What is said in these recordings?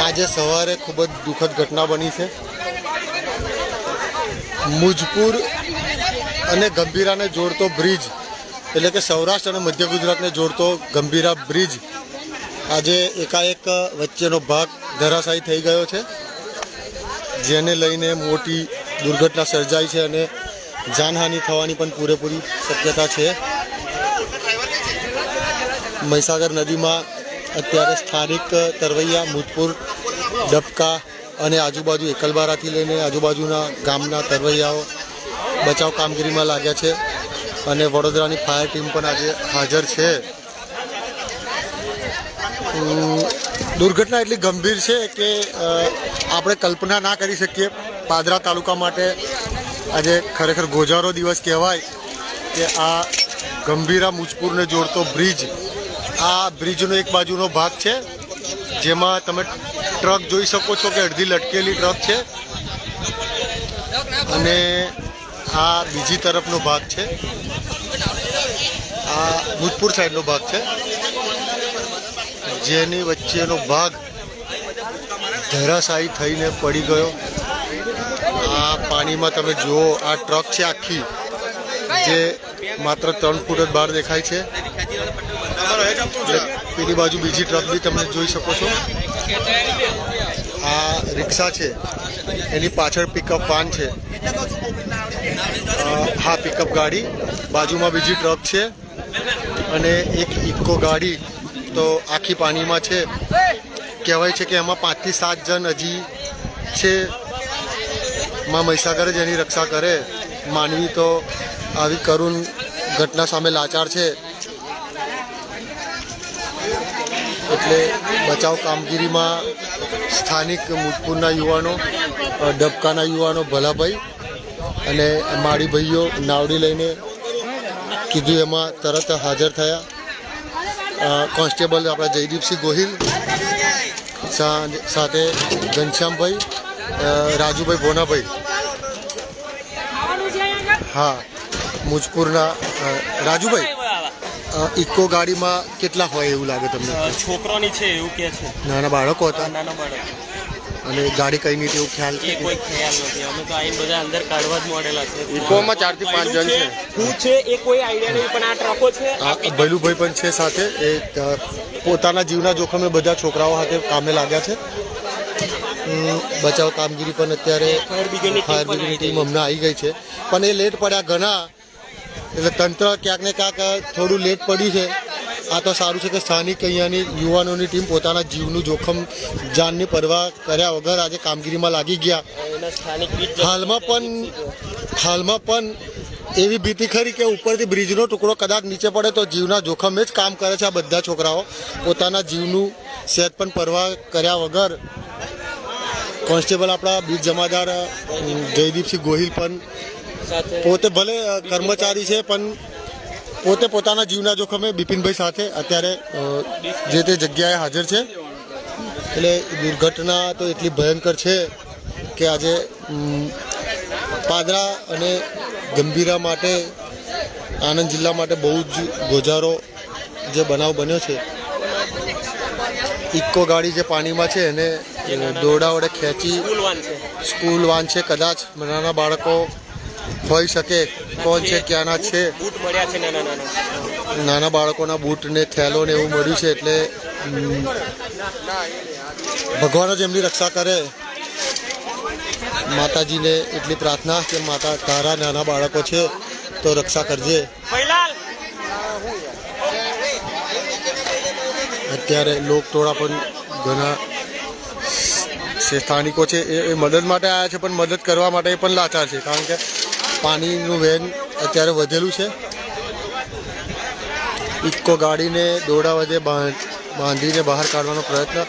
આજે સવારે ખૂબ જ દુઃખદ ઘટના બની છે। મુજપુર અને ગંભીરાને જોડતો બ્રિજ એટલે કે સૌરાષ્ટ્ર અને મધ્ય ગુજરાતને જોડતો ગંભીરા બ્રિજ આજે એકાએક વચ્ચેનો ભાગ ધરાશાયી થઈ ગયો છે, જેને લઈને મોટી દુર્ઘટના સર્જાઈ છે અને જાનહાનિ થવાની પણ પૂરેપૂરી શક્યતા છે। મહીસાગર નદીમાં અત્યારે સ્થાનિક તરવૈયા મુજપુર, ડબકા અને આજુબાજુ એકલબારાથી લઈને આજુબાજુના ગામના તરવૈયાઓ બચાવ કામગીરીમાં લાગ્યા છે અને વડોદરાની ફાયર ટીમ પણ આજે હાજર છે। દુર્ઘટના એટલી ગંભીર છે કે આપણે કલ્પના ના કરી શકીએ। પાદરા તાલુકા માટે આજે ખરેખર ગોજારો દિવસ કહેવાય કે આ ગંભીરા મુજપુરને જોડતો બ્રિજ, આ બ્રિજનો એક બાજુનો ભાગ છે જેમાં તમે ટ્રક જોઈ શકો છો કે અડધી લટકેલી ટ્રક છે અને આ બીજી તરફનો ભાગ છે, આ મુજપુર સાઈડનો ભાગ છે જેની વચ્ચેનો ભાગ ધરાશાયી થઈને પડી ગયો। આ પાણીમાં તમે જુઓ, આ ટ્રક છે આખી જે માત્ર 3 ફૂટ જ બહાર દેખાય છે। પેલી બાજુ બીજી ટ્રક બી તમે જોઈ શકો છો। આ રિક્ષા છે, એની પાછળ પિકઅપ વાન છે, હા પિકઅપ ગાડી, બાજુમાં બીજી ટ્રક છે અને એક ઇકો ગાડી તો આખી પાણીમાં છે। કહેવાય છે કે એમાં 5 થી 7 જણ હજી છે। માં મહીસાગર જ એની રક્ષા કરે। માનવી તો આવી કરુણ ઘટના સામે લાચાર છે, એટલે બચાવ કામગીરીમાં સ્થાનિક મુજપુરના યુવાનો, ડબકાના યુવાનો ભલાભાઈ અને માળી ભાઈઓ નાવડી લઈને કીધું એમાં તરત હાજર થયા। કોન્સ્ટેબલ આપણા જયદીપસિંહ ગોહિલ સાથે ઘનશ્યામભાઈ, રાજુભાઈ ભોનાભાઈ, હા મુજપુરના રાજુભાઈ। ઇકો ગાડીમાં કેટલા હોય એવું લાગે તમને? છોકરાની છે એવું કે છે। નાના બાળકો હતા? નાના બાળકો। અને ગાડી કઈ નહીં એવું ખ્યાલ છે? કોઈ ખ્યાલ નથી, અમે તો આઈને બધા અંદર કાઢવા જ મોડેલા છે। ઇકોમાં 4 થી 5 જણ છે। હું છે એ કોઈ આઈડિયા નહીં, પણ આ ટ્રકો છે। ભૈલુભાઈ પણ છે સાથે, એ પોતાના જીવના જોખમે બધા છોકરાઓ સાથે કામે લાગ્યા છે। બચાવ કામગીરી પણ અત્યારે ફાયર બ્રિગેડની ટીમ હમણાં આવી ગઈ છે, પણ એ લેટ પડ્યા ઘણા, એટલે તંત્ર ક્યાંક ને ક્યાંક થોડું લેટ પડ્યું છે। આ તો સારું છે કે સ્થાનિક અહીંયાની યુવાનોની ટીમ પોતાના જીવનું જોખમ, જાનની પરવા કર્યા વગર આજે કામગીરીમાં લાગી ગયા। હાલમાં પણ એવી ભીતિ ખરી કે ઉપરથી બ્રિજનો ટુકડો કદાચ નીચે પડે તો જીવના જોખમે જ કામ કરે છે આ બધા છોકરાઓ, પોતાના જીવનું સહેજ પણ પરવા કર્યા વગર। કોન્સ્ટેબલ આપણા બીજ જમાદાર જયદીપસિંહ ગોહિલ પણ પોતે ભલે કર્મચારી છે પણ પોતે પોતાના જીવના જોખમે બિપિનભાઈ સાથે અત્યારે જે તે જગ્યાએ હાજર છે। એટલે દુર્ઘટના તો એટલી ભયંકર છે કે આજે પાદરા અને ગંભીરા માટે, આણંદ જિલ્લા માટે બહુ જ ગોજારો જે બનાવ બન્યો છે। ઇકો ગાડી જે પાણીમાં છે એને દોરડા વડે ખેંચી, સ્કૂલ વાન છે કદાચ, નાના બાળકો હોઈ શકે, કોણ છે ક્યાંના છે, નાના બાળકોના બૂટ ને થેલો ને એવું મળ્યું છે। એટલે ભગવાન જ એમની રક્ષા કરે। માતાજીને એટલી પ્રાર્થના કે માતા તારા નાના બાળકો છે તો રક્ષા કરજે। અત્યારે લોકટોળા પણ ઘણા સ્થાનિકો છે એ મદદ માટે આવ્યા છે, પણ મદદ કરવા માટે પણ લાચાર છે, કારણ કે પાણીનું વહેણ અત્યારે વધેલું છે। ઇકો ગાડીને દોરડા વડે બાંધીને બહાર કાઢવાનો પ્રયત્ન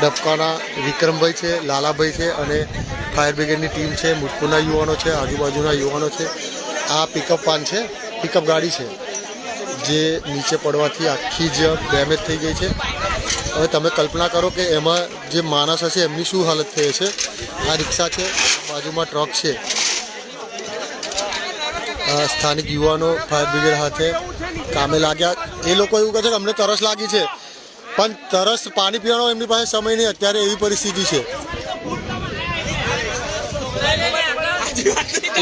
ડબકાના વિક્રમભાઈ છે, લાલાભાઈ છે અને ફાયર બ્રિગેડની ટીમ છે, મુજપુરના યુવાનો છે, આજુબાજુના યુવાનો છે। આ પિકઅપ વાન છે, પિકઅપ ગાડી છે જે નીચે પડવાથી આખી જ ડેમેજ થઈ ગઈ છે। હવે તમે કલ્પના કરો કે એમાં જે માણસ હશે એમની શું હાલત થઈ હશે। આ રિક્ષા છે, બાજુમાં ટ્રક છે, સ્થાનિક યુવાનો ફાયર બ્રિગેડ હાથે કામે લાગ્યા. એ લોકો એવું કહે છે કે અમને તરસ લાગી છે, પણ તરસ પાણી પીવાનો એમની પાસે સમય નહીં, અત્યારે એવી પરિસ્થિતિ છે.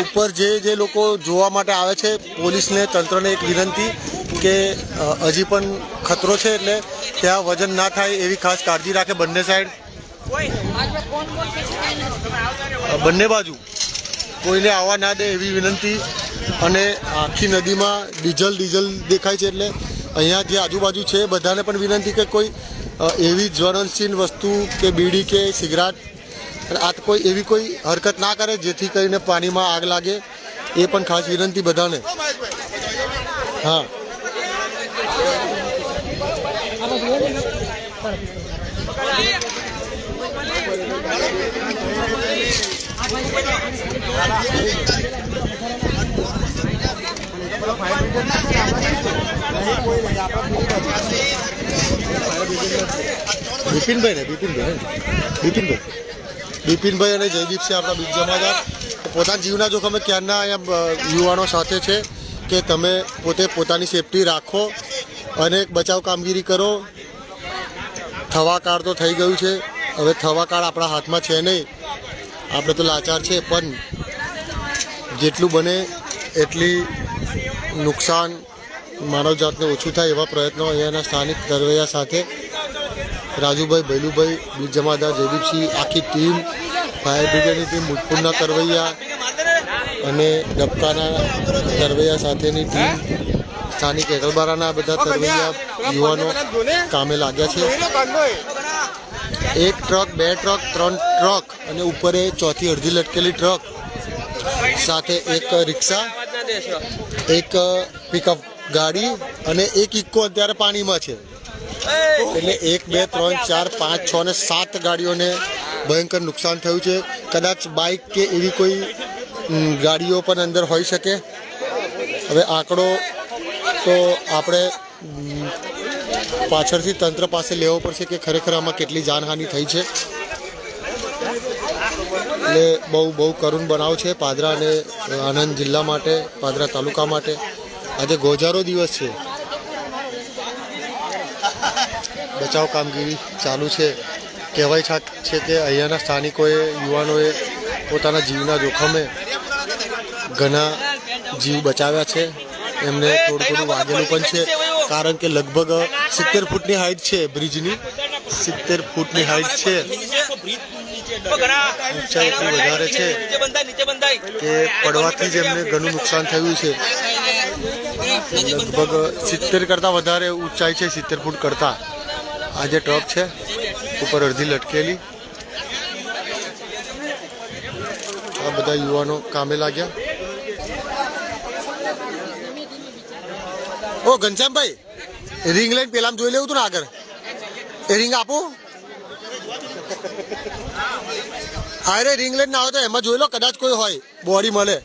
ઉપર જે લોકો જોવા માટે આવે છે, પોલીસને તંત્રને એક વિનંતી કે હજી પણ ખતરો છે, એટલે ત્યાં વજન ના થાય એવી ખાસ કાળજી રાખે. બંને સાઈડ બંને બાજુ કોઈને આવવા ના દે એવી વિનંતી. અને આખી નદીમાં ડીઝલ દેખાય છે, એટલે અહીંયા જે આજુબાજુ છે બધાને પણ વિનંતી કે કોઈ એવી જ્વલનશીલ વસ્તુ કે બીડી કે સિગરેટ આ કોઈ એવી કોઈ હરકત ના કરે જેથી કરીને પાણીમાં આગ લાગે, એ પણ ખાસ વિનંતી બધાને. હા, બિપિનભાઈ અને જયદીપસિંહ આપણા બીજ જમાદાર પોતાના જીવના જોખમે ક્યારના અહીંયા યુવાનો સાથે છે કે તમે પોતે પોતાની સેફટી રાખો અને બચાવ કામગીરી કરો. થવાકાળ તો થઈ ગયું છે, હવે થવાકાળ આપણા હાથમાં છે નહીં, આપણે તો લાચાર છે, પણ જેટલું બને એટલી નુકસાન માનવજાતને ઓછું થાય એવા પ્રયત્નો અહીંયાના સ્થાનિક તરવૈયા સાથે રાજુભાઈ, ભૈલુભાઈ, બીજ જમાદાર, જયદીપસિંહ, આખી ટીમ, ફાયર બ્રિગેડની ટીમ, મુજપુરના તરવૈયા અને ડબકાના તરવૈયા સાથેની ટીમ, સ્થાનિક એકલબારાના બધા તરવૈયા યુવાનો કામે લાગ્યા છે. 1 ટ્રક, 2 ટ્રક, 3 ટ્રક અને ઉપર ચોથી અડધી લટકેલી ટ્રક સાથે એક રિક્ષા, એક પિકઅપ ગાડી અને એક ઇક્કો અત્યારે પાણીમાં છે. એટલે 1, 2, 3, 4, 5, 6 અને 7 ગાડીઓને ભયંકર નુકસાન થયું છે. કદાચ બાઇક કે એવી કોઈ ગાડીઓ પણ અંદર હોઈ શકે. હવે આંકડો તો આપણે પાછળથી તંત્ર પાસે લેવો પડશે કે ખરેખર આમાં કેટલી જાનહાનિ થઈ છે. એટલે બહુ કરુણ બનાવ છે પાદરા અને આણંદ જિલ્લા માટે, પાદરા તાલુકા માટે. આજે ગોજારો દિવસ છે. બચાવ કામગીરી ચાલુ છે. કહેવાય છે કે અહીંયાના સ્થાનિકોએ, યુવાનોએ પોતાના જીવના જોખમે ઘણા જીવ બચાવ્યા છે. એમને થોડું વાગેલું પણ છે, કારણ કે લગભગ 70 ફૂટની હાઈટ છે બ્રિજની, 70 ફૂટની હાઈટ છે. ઊંચાઈ એટલી વધારે છે કે પડવાથી જ એમને ઘણું નુકસાન થયું છે. લગભગ 70 કરતાં વધારે ઊંચાઈ છે, 70 ફૂટ કરતાં. આ જે ટ્રક છે ઉપર અડધી લટકેલી. આ બધા યુવાનો કામે લાગ્યા. ઓ ઘનશ્યામભાઈ, રિંગ લઈને પેલામાં જોઈ લેવું હતું ને આગળ, એ રિંગ આપો. અરે રિંગ લઈને ના હોય તો એમાં જોઈ લો, કદાચ કોઈ હોય બોડી મળે.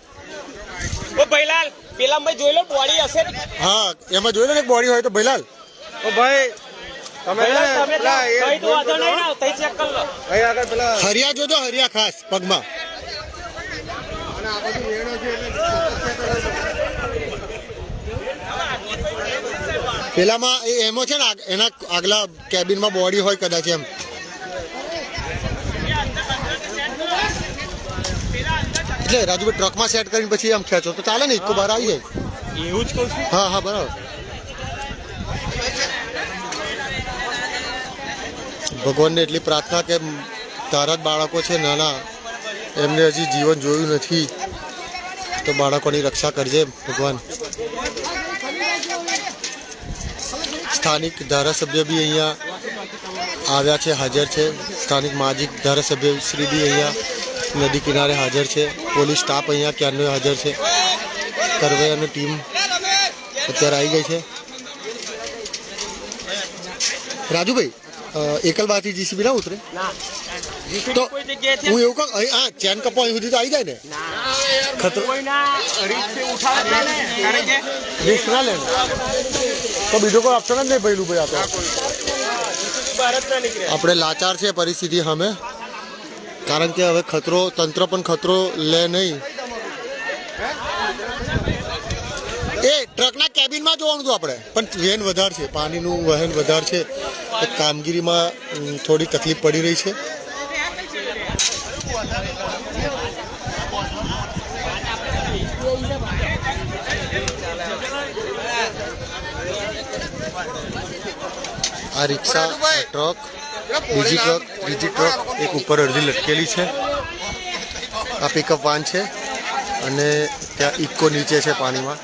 ઓ ભૈલાલ, પેલામાં જોઈ લો બોડી હશે. હા, એમાં જોઈ લો ને બોડી હોય તો. ભૈલાલ, ઓ ભાઈ હરિયા જોજો, હરિયા ખાસ પગમાં. પેલામાં એમાં છે ને એના આગલા કેબિનમાં બોડી હોય કદાચ એમ. એટલે રાજુભાઈ ટ્રકમાં સેટ કરીને પછી આમ ખેંચો તો ચાલે ને, ઇકો બહાર આવી જાય. એવું જ કહું છું. હા બરાબર. ભગવાનને એટલી પ્રાર્થના કે તારા જ બાળકો છે નાના, એમને હજી જીવન જોયું નથી, તો બાળકોની રક્ષા કરજે ભગવાન. સ્થાનિક ધારાસભ્ય બી અહીંયા આવ્યા છે, હાજર છે. સ્થાનિક માજી ધારાસભ્ય શ્રી બી અહીંયા નદી કિનારે હાજર છે. પોલીસ સ્ટાફ અહીંયા ક્યારનો હાજર છે. તરવૈયાની ટીમ અત્યારે આવી ગઈ છે. રાજુભાઈ, એકલબાથી જીસીબી ના ઉતરે તો હું એવું કહું, હા ચેન કપો અહીં સુધી તો આવી જાય ને. રિસ્ક ના લે તો બીજો કોઈ ઓપ્શન જ નહીં ભયલું ભાઈ. આપણે લાચાર છે પરિસ્થિતિ સામે, કારણ કે હવે ખતરો, તંત્ર પણ ખતરો લે નહીં. એ ટ્રકના કેબિનમાં જોવાનું હતું આપણે, પણ વેન વધારે છે, પાણીનું વહેણ વધારે છે, એ કામગીરીમાં થોડી તકલીફ પડી રહી છે. આ રિક્ષા, ટ્રક, બીજી ટ્રક, ત્રીજી ટ્રક એક ઉપર અડધી લટકેલી છે. આ પિકઅપ વાન છે અને ત્યાં ઇકો નીચે છે પાણીમાં,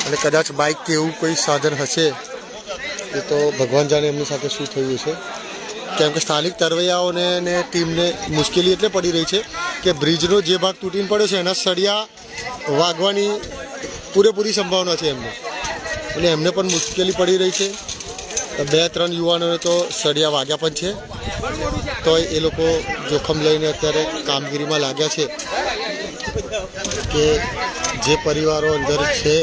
અને કદાચ બાઇક કે એવું કોઈ સાધન હશે એ તો ભગવાન જાણે એમની સાથે શું થયું છે. કેમ કે સ્થાનિક તરવૈયાઓને ને ટીમને મુશ્કેલી એટલે પડી રહી છે કે બ્રિજનો જે ભાગ તૂટીને પડ્યો છે એના સળિયા વાગવાની પૂરેપૂરી સંભાવના છે એમને, એટલે એમને પણ મુશ્કેલી પડી રહી છે. 2-3 યુવાનોને તો સળિયા વાગ્યા પણ છે, તો એ લોકો જોખમ લઈને અત્યારે કામગીરીમાં લાગ્યા છે કે જે પરિવારો અંદર છે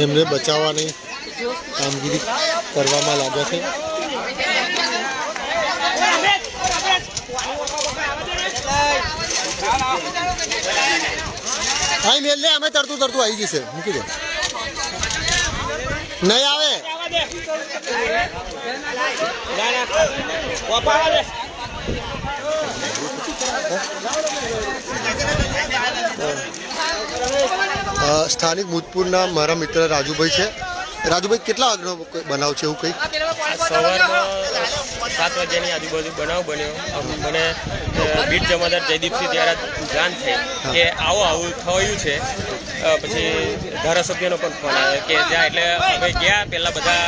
એમને બચાવવાની કામગીરી કરવામાં લાગ્યા છે. હા મેલ લે, અમે તરતું આવી જશે, મૂકી દો, નહીં આવે. સ્થાનિક મુજપુરના મારા મિત્ર રાજુભાઈ છે. રાજુભાઈ, કેટલા વાગનો બનાવ છે એવું કંઈ? સવારમાં 7 વાગ્યાની આજુબાજુ બનાવ બન્યો. મને બીટ જમાદાર જયદીપસિંહ દ્વારા જાણ થઈ કે આવું થયું છે. પછી ધારાસભ્યનો પણ ફોન આવ્યો કે જ્યાં, એટલે અમે ગયા પહેલાં બધા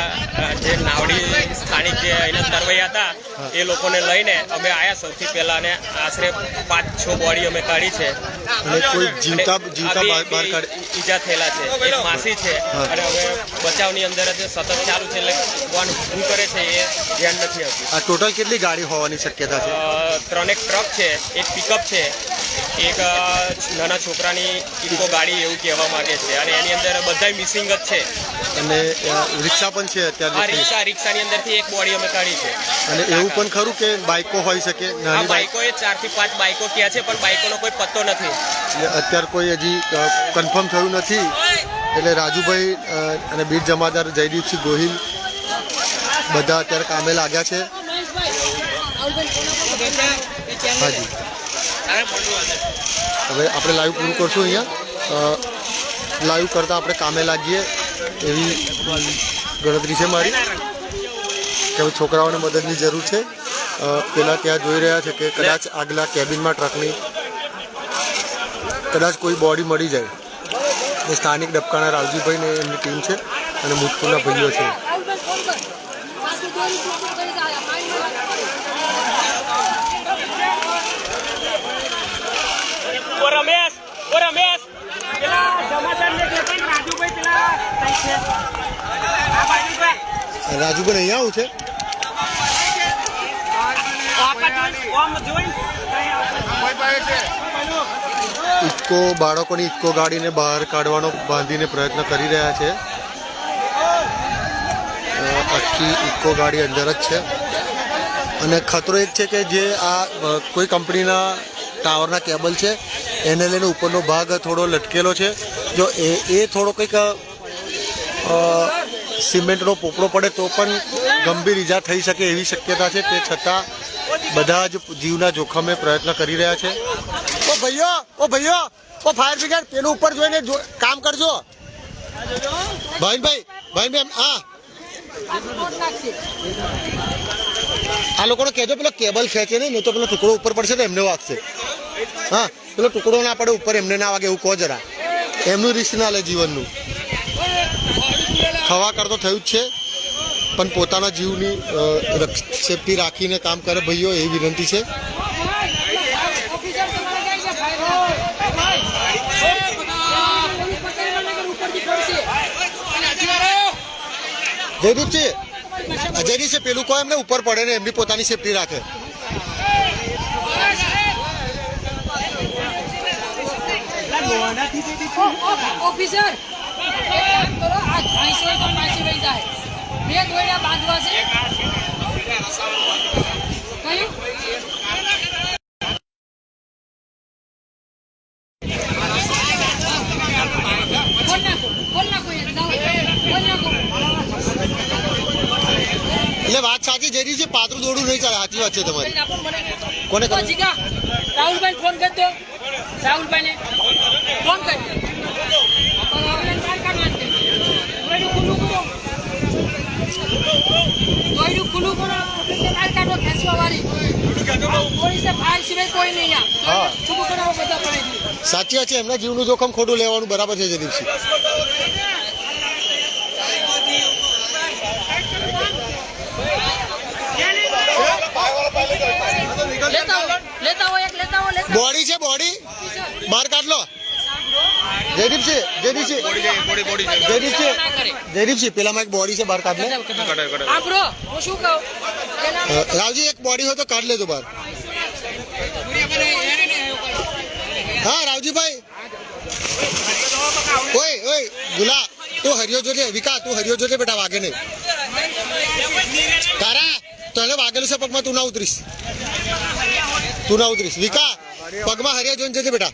જે નાવડી સ્થાનિક જે અહીંના તરવૈયા હતા એ લોકોને લઈને અમે આવ્યા સૌથી પહેલાં, અને આશરે 5-6 બોડી અમે કાઢી છે. અને કોઈ જીવતા બહાર ઈજા થયેલા છે, એક માસી છે, અને અમે બચાવની અંદર જ સતત ચાલુ છે, એટલે કોણ શું કરે છે એ ધ્યાન નથી આવતું. આ ટોટલ કેટલી ગાડી હોવાની શક્યતા છે? 3 ટ્રક છે, એક પિકઅપ છે, એક નાના છોકરાની ઇકો ગાડી એવું કહેવા માંગે છે, અને એની અંદર બધા મિસિંગ જ છે. અને રિક્ષા પણ છે અત્યારે? રિક્ષાની અંદરથી એક બોડી અમે કાઢી છે. અને એવું પણ ખરું કે બાઇકો હોઈ શકે? નાની બાઇકો, 4 થી 5 બાઇકો ક્યાં છે, પણ બાઇકોનો કોઈ પત્તો નથી. અત્યારે કોઈ હજી કન્ફર્મ થયું નથી, એટલે રાજુભાઈ અને બીટ જમાદાર જયદીપસિંહ ગોહિલ બધા અત્યારે કામે લાગ્યા છે. હાજી, હવે આપણે લાઈવ પૂરું કરશું. અહીંયા લાઈવ કરતાં આપણે કામે લાગીએ એવી ગણતરી છે મારી, કે છોકરાઓને મદદની જરૂર છે. પેલા ત્યાં જોઈ રહ્યા છે કે કદાચ આગલા કેબિનમાં ટ્રકની કદાચ કોઈ બોડી મળી જાય. એ સ્થાનિક ડબકાના રાવજીભાઈ ને એમની ટીમ છે અને મુજપુરના ભાઈઓ છે. રાજુભાઈ અહીંયા આવું છે. ઇકો બાળકોની ઇકો ગાડીને બહાર કાઢવાનો બાંધીને પ્રયત્ન કરી રહ્યા છે. આખી ઇકો ગાડી અંદર જ છે, અને ખતરો એક છે કે જે આ કોઈ કંપનીના ટાવરના કેબલ છે એને લઈને ઉપરનો ભાગ થોડો લટકેલો છે. જો એ થોડો કંઈક સિમેન્ટનો પોપડો પડે તો પણ ગંભીર ઈજા થઈ શકે એવી શક્યતા છે. તે છતાં બધા જ જીવના જોખમે પ્રયત્ન કરી રહ્યા છે. ઓ ભાઈઓ, ફાયર બ્રિગેડ પેલું ઉપર જોઈને કામ કરજો. ભાઈ આ લોકોને કહેજો પેલો કેબલ ખેંચે નહીં તો પેલો ટુકડો ઉપર પડશે તો એમને વાગશે. હા, પેલો ટુકડો ના પડે ઉપર, એમને ના વાગે એવું કહો જરા. એમનું રિસ્ક ના લે જીવનનું. થવા કરતો થયું જ છે, પણ પોતાના જીવની સેફટી રાખીને કામ કરે ભાઈઓ, એ વિનંતી છે. જયદીપસિંહ પેલું કહો એમને ઉપર પડે ને એમની પોતાની સેફટી રાખે. ઓફિસર આ 250 તો પાછી વહી જાય. 2 દોડ્યા બાંધવા છે. કયું સાચી જરી છે, પાતળું દોડું નહીં ચાલે, સાચી વાત છે તમારી. આપો મને. કોને ઓ જીગા, રાહુલભાઈ ફોન કરી દો. રાહુલભાઈને ફોન કરી દો. રાહુલભાઈને બહાર કાઢવાનું છે. દોયડું ખુલ્લું કરો. દોયડું ખુલ્લું કરો. પોલીસને બહાર કાઢો, ખેંચવા વાળી. પોલીસને ફાયર સિવાય કોઈ નહીં હા. આ. છૂટું કરાવો બધા પડે છે. સાચી વાત છે, એમના જીવનું જોખમ ખોટું લેવાનું બરાબર છે જયદીપસિંહ. લેતા હો એક લેતા હો. બોડી છે, બોડી બહાર કાઢ લો. જયદીપસિંહ, જયદીપસિંહ, જયદીપસિંહ, પેલામાં એક બોડી છે, બહાર કાઢ લે. હા બ્રો, હું શું કહું રાવજી, એક બોડી હોય તો કાઢ લેજો બહાર. હા રાવજીભાઈ, ઓય ઓય ગુલા, તું હરિયો જોજે. વિકા, તું હરિયો જોજે બેટા, વાગે નહીં. તારા તો એને વાગેલું છે પગમાં, તું ના ઉતરીશ, તું ના ઉતરીશ. વિકા, પગમાં હરિયા જોઈને જજે બેટા.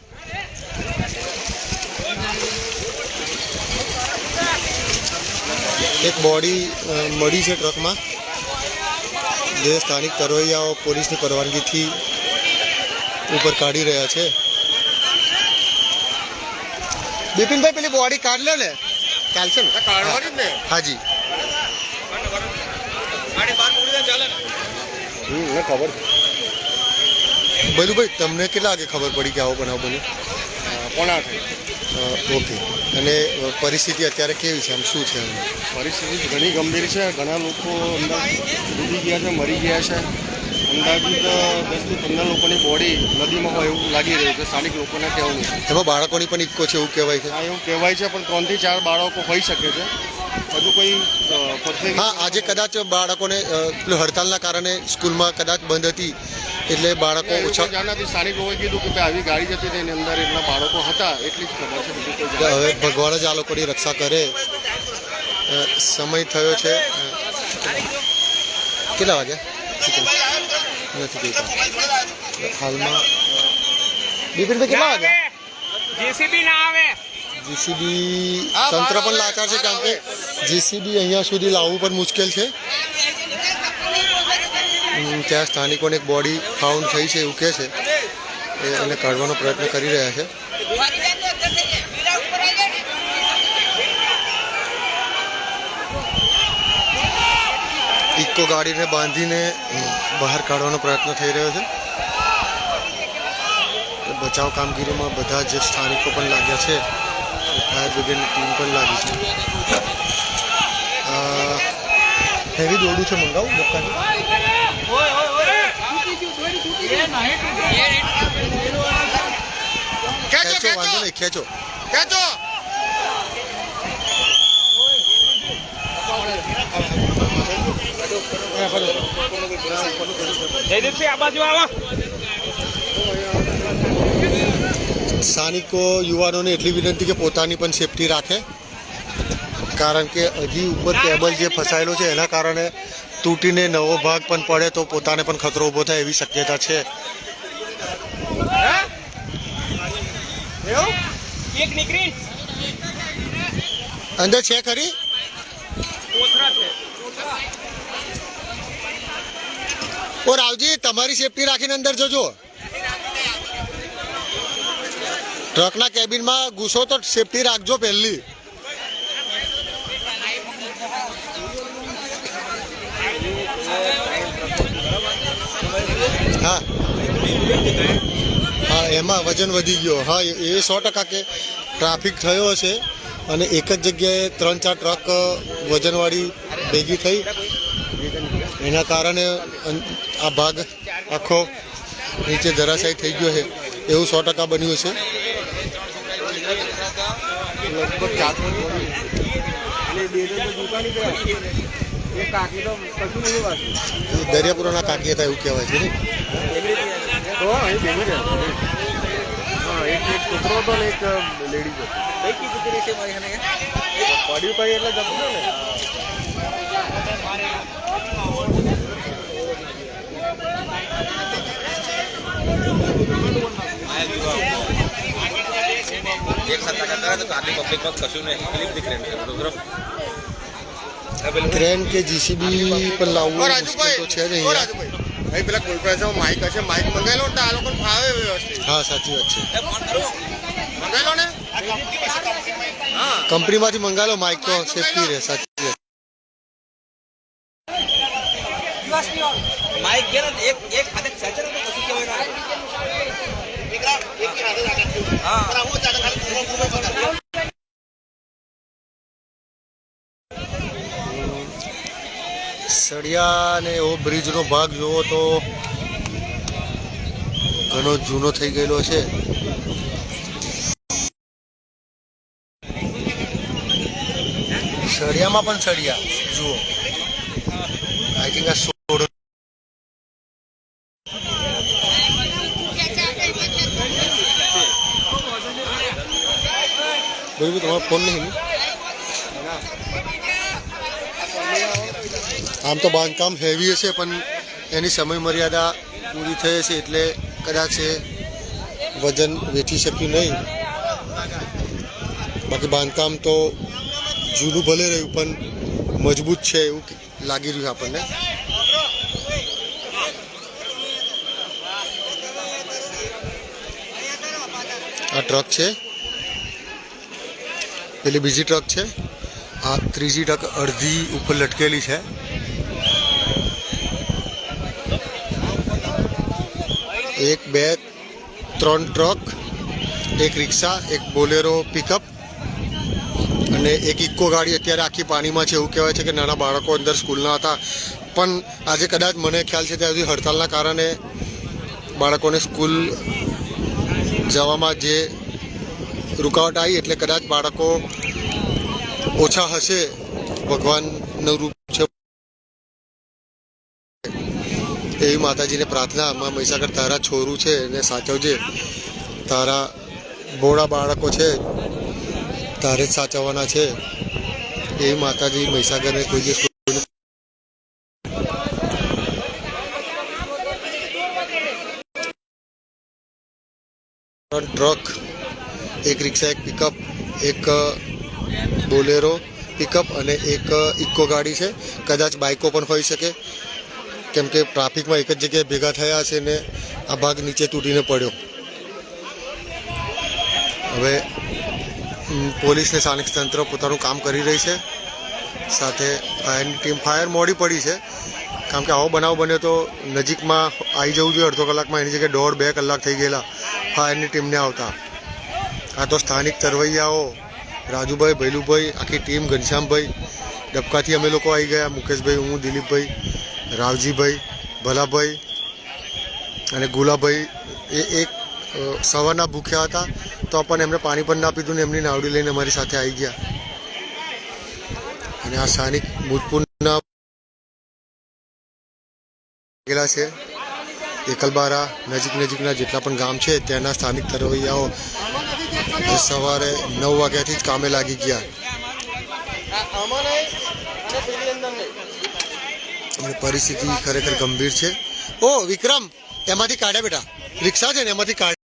એક બોડી મળી છે ટ્રકમાં, જે સ્થાનિક તરવૈયાઓ પોલીસની પરવાનગીથી ઉપર કાઢી રહ્યા છે. બિપિનભાઈ, પેલી બોડી કાઢ લે ને, ચાલશે ને? હાજી, ખબર. ભલુભાઈ, તમને કેટલા વાગે ખબર પડી કે આવો બનાવ બન્યો? કોના ઓકે. અને પરિસ્થિતિ અત્યારે કેવી છે, આમ શું છે? પરિસ્થિતિ ઘણી ગંભીર છે. ઘણા લોકો અંદર ડૂબી ગયા છે, મરી ગયા છે. અંદાજિત 10 થી 15 લોકોની બોડી નદીમાં હોય એવું લાગી રહ્યું છે. સ્થાનિક લોકોને કહેવું છે. એમાં બાળકોની પણ ઇક્કો છે એવું કહેવાય છે. હા, એવું કહેવાય છે, પણ 3 થી 4 બાળકો હોઈ શકે છે. હજુ કોઈ પરફેક્ટ. હા, આજે કદાચ બાળકોને પેલું હડતાલના કારણે સ્કૂલમાં કદાચ બંધ હતી એટલે બાળકો ઓછા. જાણવાથી સ્થાનિક લોકોએ કીધું કે ભાઈ આવી ગાડી જતી હતી, એની અંદર એટલા બાળકો હતા, એટલી જ ખબર છે. બીજું કોઈ જાણ હવે ભગવાન જ આ લોકોની રક્ષા કરે. સમય થયો છે કેટલા વાગ્યા નથી કહેતા હાલમાં. બિપિનભાઈ, કેટલા વાગ્યા? જેસીબી ના આવે. જીસીબી તંત્ર પણ લાચાર છે, કારણ કે જીસીબી અહીંયા સુધી લાવવું પણ મુશ્કેલ છે. ત્યાં સ્થાનિકોને એક બોડી ફાઉન્ડ થઈ છે એવું કહે છે, એને કાઢવાનો પ્રયત્ન કરી રહ્યા છે. ઇકો ગાડીને બાંધીને બહાર કાઢવાનો પ્રયત્ન થઈ રહ્યો છે. બચાવ કામગીરીમાં બધા જ સ્થાનિકો પણ લાગ્યા છે, ફાયર બ્રિગેડની ટીમ પણ લાગી છે. હેવી દોડું છે, મંગાવું દુકાન. ખેંચો, વાંધો નહીં, ખેંચો. જયદીપસિંહ, આ બાજુ આવો. સ્થાનિકો યુવાનોને એટલી વિનંતી કે પોતાની પણ સેફટી રાખે, કારણ કે હજી ઉપર કેબલ જે ફસાયેલો છે એના કારણે તૂટીને નવો ભાગ પણ પડે તો પોતાને પણ ખતરો ઊભો થાય એવી શક્યતા છે. એક નીકળી અંદર છે ખરી? કોથરા છે. ઓ રાવજી, તમારી સેફટી રાખીને અંદર જજો. ટ્રકના કેબિનમાં ઘૂસો તો સેફટી રાખજો પહેલી. હા હા, એમાં વજન વધી ગયો. હા, એ 100% કે ટ્રાફિક થયો હશે અને એક જ જગ્યાએ 3-4 ટ્રક વજનવાળી ભેગી થઈ, એના કારણે આ ભાગ આખો નીચે ધરાશાયી થઈ ગયો છે એવું 100% બન્યું છે. દરિયાપુરાના કાકી હતા એવું કહેવાય છે ને. એક છોકરો હતો ને એક લેડીઝ હતી. પડ્યું કઈ એટલે જતું ને. एक साथ टक्कर करे तो आधी पब्लिक बहुत कशु नहीं क्लिप दिख रहे हैं ક્રેન કે જીસીબી પણ લાવવું મુશ્કેલ તો છે જ અહીંયા. ભાઈ પેલા કોર્પોરેશન માઇક હશે, માઇક મંગાવી લો ને તો આ લોકોને ફાવે વ્યવસ્થિત. હા સાચી વાત છે. મંગાવી લો ને. હા કંપનીમાંથી મંગાવી લો માઇક તો સેફટી રહે. સાચી વાત. માઇક ઘેર એક એક હાથે ખેંચે ને તો કશું કહેવાય ના. સળિયા ને એવો બ્રિજનો ભાગ જોવો તો ઘણો જૂનો થઈ ગયેલો છે. સળિયામાં પણ સળિયા જુઓ. આઈ થિંક આ સોડ બરાબર. તમારો ફોન નહીં? આમ તો બાંધકામ હેવી હશે પણ એની સમય મર્યાદા પૂરી થઈ હશે એટલે કદાચ એ વજન વેઠી શક્યું નહીં. બાકી બાંધકામ તો જૂનું ભલે રહ્યું પણ મજબૂત છે એવું લાગી રહ્યું આપણને. આ ટ્રક છે, પેલી બીજી ટ્રક છે, આ ત્રીજી ટ્રક અડધી ઉપર લટકેલી છે. એક બે ત્રણ ટ્રક, એક રિક્ષા, એક બોલેરો પિકઅપ અને એક ઇકો ગાડી અત્યારે આખી પાણીમાં છે. એવું કહેવાય છે કે નાના બાળકો અંદર સ્કૂલના હતા પણ આજે કદાચ મને ખ્યાલ છે ત્યાં સુધી હડતાલના કારણે બાળકોને સ્કૂલ જવામાં જે રૂકાવટ આવી એટલે કદાચ બાળકો ઓછા હશે. ભગવાનનું રૂપ છે એવી માતાજીને પ્રાર્થના. માં મહીસાગર તારા છોરું છે એને સાચવજે, તારા બોળા બાળકો છે તારે જ સાચવવાના છે એવી માતાજી મહીસાગરને કોઈ દિવસ ટ્રક, એક રિક્ષા, એક પિકઅપ, એક બોલેરો પિકઅપ અને એક ઇકો ગાડી છે. કદાચ બાઇકો પણ હોઈ શકે કેમ કે ટ્રાફિકમાં એક જ જગ્યાએ ભેગા થયા છે ને આ ભાગ નીચે તૂટીને પડ્યો. હવે પોલીસ ને સ્થાનિક તંત્ર પોતાનું કામ કરી રહી છે. સાથે ફાયરની ટીમ ફાયર મોડી પડી છે કારણ કે આવો બનાવ બન્યો તો નજીકમાં આવી જવું જોઈએ અડધો કલાકમાં, એની જગ્યાએ 1.5-2 કલાક થઈ ગયેલા ફાયરની ટીમને આવતા. આ તો સ્થાનિક તરવૈયાઓ રાજુભાઈ, ભૈલુભાઈ, આખી ટીમ, ઘનશ્યામભાઈ, ડબકાથી અમે લોકો આવી ગયા, મુકેશભાઈ, હું, દિલીપભાઈ, રાવજીભાઈ, ભલાભાઈ અને ગુલાભાઈ. એ એક સવારના ભૂખ્યા હતા તો પણ એમને પાણી પણ ના પીધું ને એમની નાવડી લઈને અમારી સાથે આવી ગયા. અને આ સ્થાનિક ભૂતપૂર્વના ગયેલા છે. એકલબારા નજીકના જેટલા પણ ગામ છે ત્યાંના સ્થાનિક તરવૈયાઓ સવારે 9 વાગ્યાથી જ કામે લાગી ગયા. અને પરિસ્થિતિ ખરેખર ગંભીર છે. ઓ વિક્રમ, એમાંથી કાઢ્યા બેટા, રિક્ષા છે ને એમાંથી કાઢ.